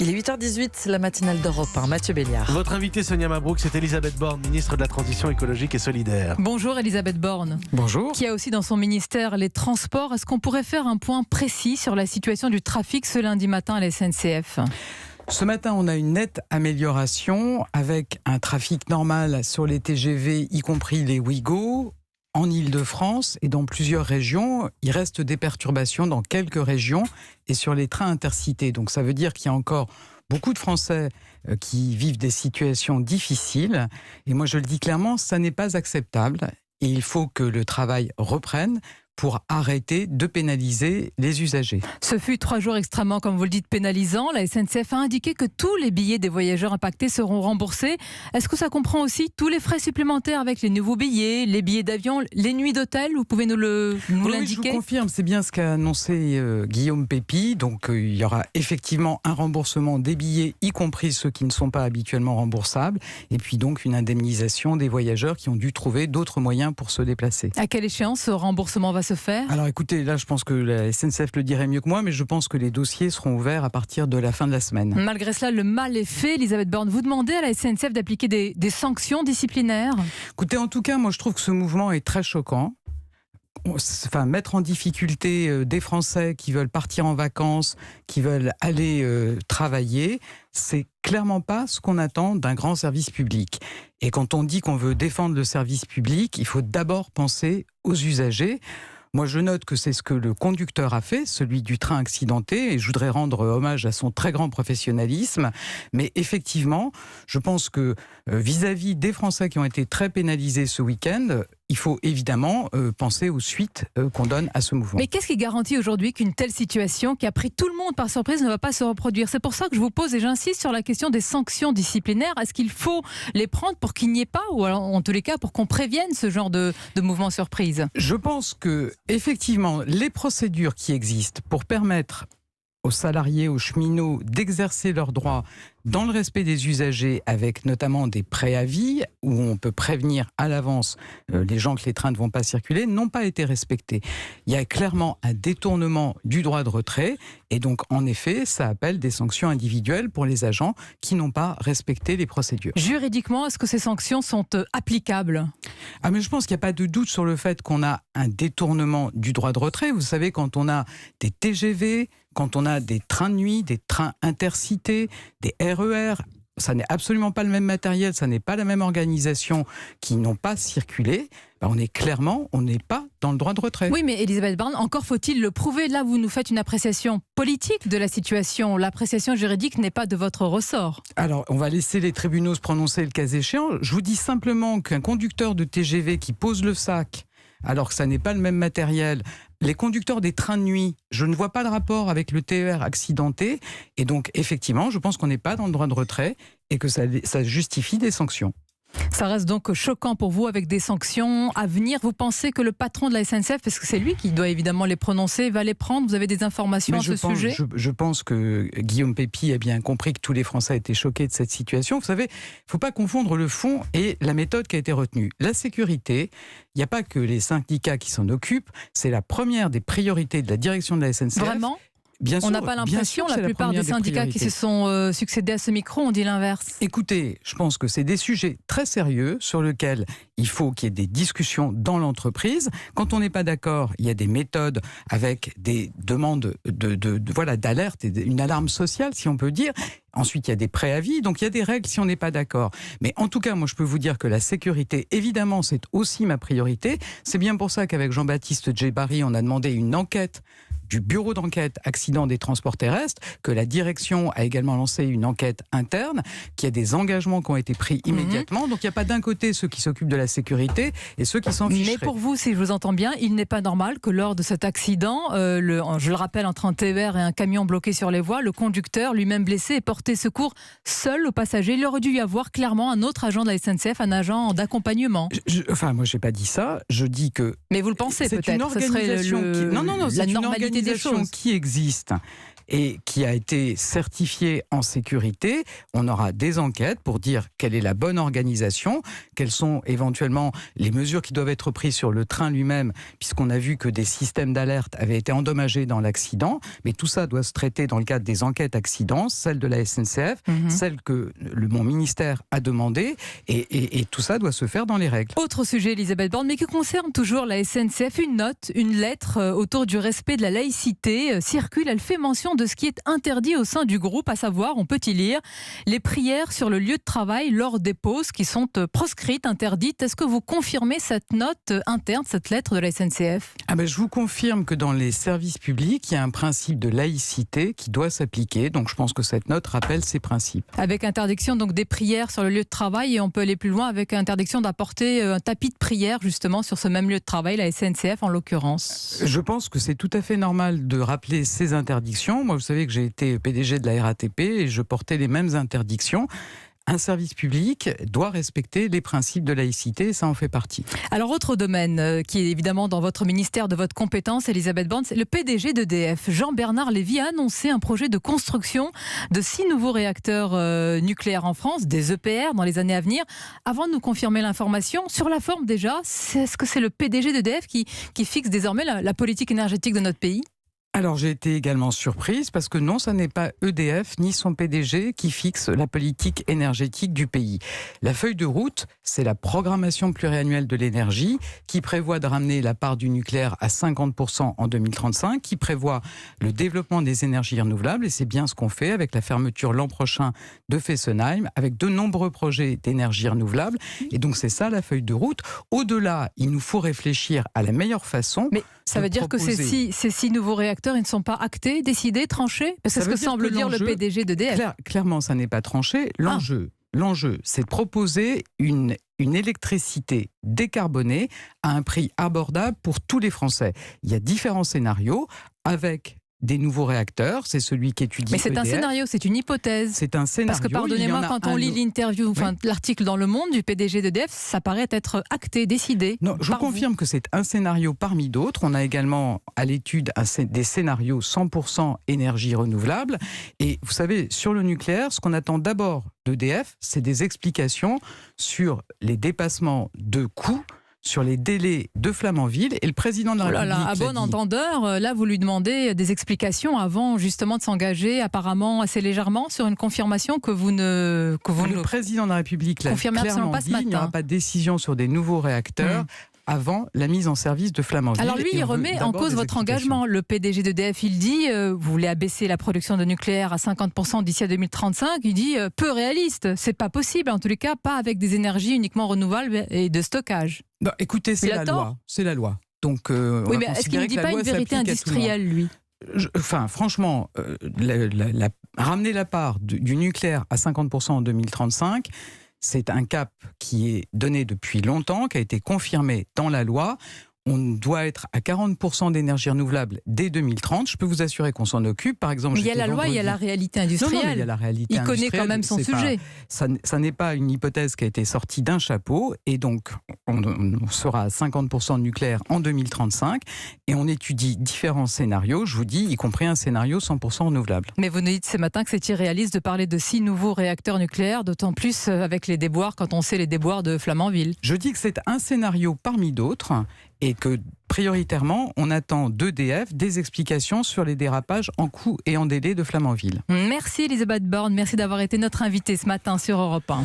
Il est 8h18, la matinale d'Europe 1. Mathieu Béliard. Votre invitée Sonia Mabrouk, c'est Elisabeth Borne, ministre de la Transition écologique et solidaire. Bonjour Elisabeth Borne. Bonjour. Qui a aussi dans son ministère les transports. Est-ce qu'on pourrait faire un point précis sur la situation du trafic ce lundi matin à la SNCF ? Ce matin, on a une nette amélioration avec un trafic normal sur les TGV, y compris les Ouigo. En Île-de-France et dans plusieurs régions, il reste des perturbations dans quelques régions et sur les trains intercités. Donc ça veut dire qu'il y a encore beaucoup de Français qui vivent des situations difficiles. Et moi je le dis clairement, ça n'est pas acceptable. Et il faut que le travail reprenne pour arrêter de pénaliser les usagers. Ce fut 3 jours extrêmement, comme vous le dites, pénalisants. La SNCF a indiqué que tous les billets des voyageurs impactés seront remboursés. Est-ce que ça comprend aussi tous les frais supplémentaires avec les nouveaux billets, les billets d'avion, les nuits d'hôtel ? Vous pouvez nous l'indiquer ? Oui, je vous confirme, c'est bien ce qu'a annoncé Guillaume Pépi. Donc il y aura effectivement un remboursement des billets, y compris ceux qui ne sont pas habituellement remboursables. Et puis donc une indemnisation des voyageurs qui ont dû trouver d'autres moyens pour se déplacer. À quelle échéance ce remboursement va se faire ? Alors écoutez, là je pense que la SNCF le dirait mieux que moi, mais je pense que les dossiers seront ouverts à partir de la fin de la semaine. Malgré cela, le mal est fait. Elisabeth Borne, vous demandez à la SNCF d'appliquer des sanctions disciplinaires ? Écoutez, en tout cas, moi je trouve que ce mouvement est très choquant. Enfin, mettre en difficulté des Français qui veulent partir en vacances, qui veulent aller travailler, c'est clairement pas ce qu'on attend d'un grand service public. Et quand on dit qu'on veut défendre le service public, il faut d'abord penser aux usagers. Moi, je note que c'est ce que le conducteur a fait, celui du train accidenté, et je voudrais rendre hommage à son très grand professionnalisme. Mais effectivement, je pense que vis-à-vis des Français qui ont été très pénalisés ce week-end, il faut évidemment penser aux suites qu'on donne à ce mouvement. Mais qu'est-ce qui garantit aujourd'hui qu'une telle situation qui a pris tout le monde par surprise ne va pas se reproduire ? C'est pour ça que je vous pose et j'insiste sur la question des sanctions disciplinaires. Est-ce qu'il faut les prendre pour qu'il n'y ait pas, ou alors en tous les cas pour qu'on prévienne ce genre de mouvement surprise ? Je pense que effectivement, les procédures qui existent pour permettre aux salariés, aux cheminots d'exercer leurs droits dans le respect des usagers, avec notamment des préavis où on peut prévenir à l'avance les gens que les trains ne vont pas circuler, n'ont pas été respectés. Il y a clairement un détournement du droit de retrait et donc en effet, ça appelle des sanctions individuelles pour les agents qui n'ont pas respecté les procédures. Juridiquement, est-ce que ces sanctions sont applicables ? Ah mais je pense qu'il n'y a pas de doute sur le fait qu'on a un détournement du droit de retrait. Vous savez, quand on a des TGV, quand on a des trains de nuit, des trains intercités, des RER, ça n'est absolument pas le même matériel, ça n'est pas la même organisation qui n'ont pas circulé, on n'est pas dans le droit de retrait. Oui, mais Elisabeth Borne, encore faut-il le prouver. Là, vous nous faites une appréciation politique de la situation. L'appréciation juridique n'est pas de votre ressort. Alors, on va laisser les tribunaux se prononcer le cas échéant. Je vous dis simplement qu'un conducteur de TGV qui pose le sac, alors que ça n'est pas le même matériel, les conducteurs des trains de nuit, je ne vois pas le rapport avec le TER accidenté. Et donc, effectivement, je pense qu'on n'est pas dans le droit de retrait et que ça justifie des sanctions. Ça reste donc choquant pour vous avec des sanctions à venir. Vous pensez que le patron de la SNCF, parce que c'est lui qui doit évidemment les prononcer, va les prendre ? Vous avez des informations à ce sujet ? Je pense que Guillaume Pépi a bien compris que tous les Français étaient choqués de cette situation. Vous savez, il ne faut pas confondre le fond et la méthode qui a été retenue. La sécurité, il n'y a pas que les syndicats qui s'en occupent, c'est la première des priorités de la direction de la SNCF. Vraiment ? Bien sûr, on n'a pas l'impression, la plupart des syndicats qui se sont succédés à ce micro ont dit l'inverse. Écoutez, je pense que c'est des sujets très sérieux sur lesquels il faut qu'il y ait des discussions dans l'entreprise. Quand on n'est pas d'accord, il y a des méthodes avec des demandes d'alerte, et une alarme sociale, si on peut dire. Ensuite, il y a des préavis, donc il y a des règles si on n'est pas d'accord. Mais en tout cas, moi, je peux vous dire que la sécurité, évidemment, c'est aussi ma priorité. C'est bien pour ça qu'avec Jean-Baptiste Djebari, on a demandé une enquête du bureau d'enquête accident des transports terrestres, que la direction a également lancé une enquête interne, qu'il y a des engagements qui ont été pris immédiatement. Donc il n'y a pas d'un côté ceux qui s'occupent de la sécurité et ceux qui s'en ficheraient. Mais pour vous, si je vous entends bien, il n'est pas normal que lors de cet accident, je le rappelle, entre un TER et un camion bloqué sur les voies, le conducteur, lui-même blessé, ait porté secours seul aux passagers. Il aurait dû y avoir clairement un autre agent de la SNCF, un agent d'accompagnement. Moi, je n'ai pas dit ça. Je dis que... Mais vous le pensez c'est peut-être. Une organisation la normalité des choses qui existe et qui a été certifié en sécurité. On aura des enquêtes pour dire quelle est la bonne organisation, quelles sont éventuellement les mesures qui doivent être prises sur le train lui-même, puisqu'on a vu que des systèmes d'alerte avaient été endommagés dans l'accident. Mais tout ça doit se traiter dans le cadre des enquêtes accidents, celle de la SNCF, celle que mon ministère a demandé, et tout ça doit se faire dans les règles. Autre sujet, Elisabeth Borne, mais qui concerne toujours la SNCF, une lettre autour du respect de la laïcité circule. Elle fait mention de ce qui est interdit au sein du groupe, à savoir, on peut y lire, les prières sur le lieu de travail lors des pauses qui sont proscrites, interdites. Est-ce que vous confirmez cette note interne, cette lettre de la SNCF ? Je vous confirme que dans les services publics, il y a un principe de laïcité qui doit s'appliquer. Donc je pense que cette note rappelle ces principes. Avec interdiction donc des prières sur le lieu de travail, et on peut aller plus loin avec interdiction d'apporter un tapis de prière justement sur ce même lieu de travail, la SNCF en l'occurrence. Je pense que c'est tout à fait normal de rappeler ces interdictions. Moi, vous savez que j'ai été PDG de la RATP et je portais les mêmes interdictions. Un service public doit respecter les principes de laïcité, et ça en fait partie. Alors, autre domaine qui est évidemment dans votre ministère de votre compétence, Elisabeth Borne, c'est le PDG d'EDF. Jean-Bernard Lévy a annoncé un projet de construction de 6 nouveaux réacteurs nucléaires en France, des EPR, dans les années à venir. Avant de nous confirmer l'information, sur la forme déjà, est-ce que c'est le PDG d'EDF qui fixe désormais la politique énergétique de notre pays ? Alors j'ai été également surprise parce que non, ça n'est pas EDF ni son PDG qui fixe la politique énergétique du pays. La feuille de route, c'est la programmation pluriannuelle de l'énergie qui prévoit de ramener la part du nucléaire à 50% en 2035, qui prévoit le développement des énergies renouvelables, et c'est bien ce qu'on fait avec la fermeture l'an prochain de Fessenheim, avec de nombreux projets d'énergie renouvelable. Et donc c'est ça la feuille de route. Au-delà, il nous faut réfléchir à la meilleure façon. Mais ça veut dire que ces 6 nouveaux réacteurs, ils ne sont pas actés, décidés, tranchés ? C'est ce que semble dire le PDG d'EDF. Clairement, ça n'est pas tranché. L'enjeu, c'est de proposer une électricité décarbonée à un prix abordable pour tous les Français. Il y a différents scénarios avec des nouveaux réacteurs, c'est celui qui étudie. Mais c'est un scénario, c'est une hypothèse. C'est un scénario. Parce que pardonnez-moi, quand on lit l'interview, l'article dans Le Monde du PDG d'EDF, ça paraît être acté, décidé. Non, je vous confirme que c'est un scénario parmi d'autres. On a également à l'étude des scénarios 100% énergie renouvelable. Et vous savez, sur le nucléaire, ce qu'on attend d'abord d'EDF, c'est des explications sur les dépassements de coûts, sur les délais de Flamanville, et le président de la République à bon entendeur, là vous lui demandez des explications avant justement de s'engager apparemment assez légèrement sur une confirmation que vous ne... Le président de la République l'a clairement dit, il n'y aura pas de décision sur des nouveaux réacteurs avant la mise en service de Flamanville. Alors lui, il remet en cause votre engagement. Le PDG d'EDF, il dit, vous voulez abaisser la production de nucléaire à 50% d'ici à 2035, il dit peu réaliste, c'est pas possible, en tous les cas pas avec des énergies uniquement renouvelables et de stockage. Non, écoutez, c'est la loi. C'est la loi. Donc, oui, mais est-ce qu'il ne dit pas une vérité industrielle, lui ? Franchement, ramener la part du nucléaire à 50% en 2035, c'est un cap qui est donné depuis longtemps, qui a été confirmé dans la loi. On doit être à 40% d'énergie renouvelable dès 2030. Je peux vous assurer qu'on s'en occupe. Par exemple, mais il y a la loi, il y a la réalité industrielle. Non, il y a la réalité industrielle. Il connaît quand même son sujet. Ça n'est pas une hypothèse qui a été sortie d'un chapeau. Et donc, on sera à 50% de nucléaire en 2035. Et on étudie différents scénarios, je vous dis, y compris un scénario 100% renouvelable. Mais vous nous dites ce matin que c'est irréaliste de parler de 6 nouveaux réacteurs nucléaires, d'autant plus avec les déboires, quand on sait les déboires de Flamanville. Je dis que c'est un scénario parmi d'autres. Et que prioritairement, on attend d'EDF des explications sur les dérapages en coût et en délai de Flamanville. Merci Elisabeth Borne, merci d'avoir été notre invitée ce matin sur Europe 1.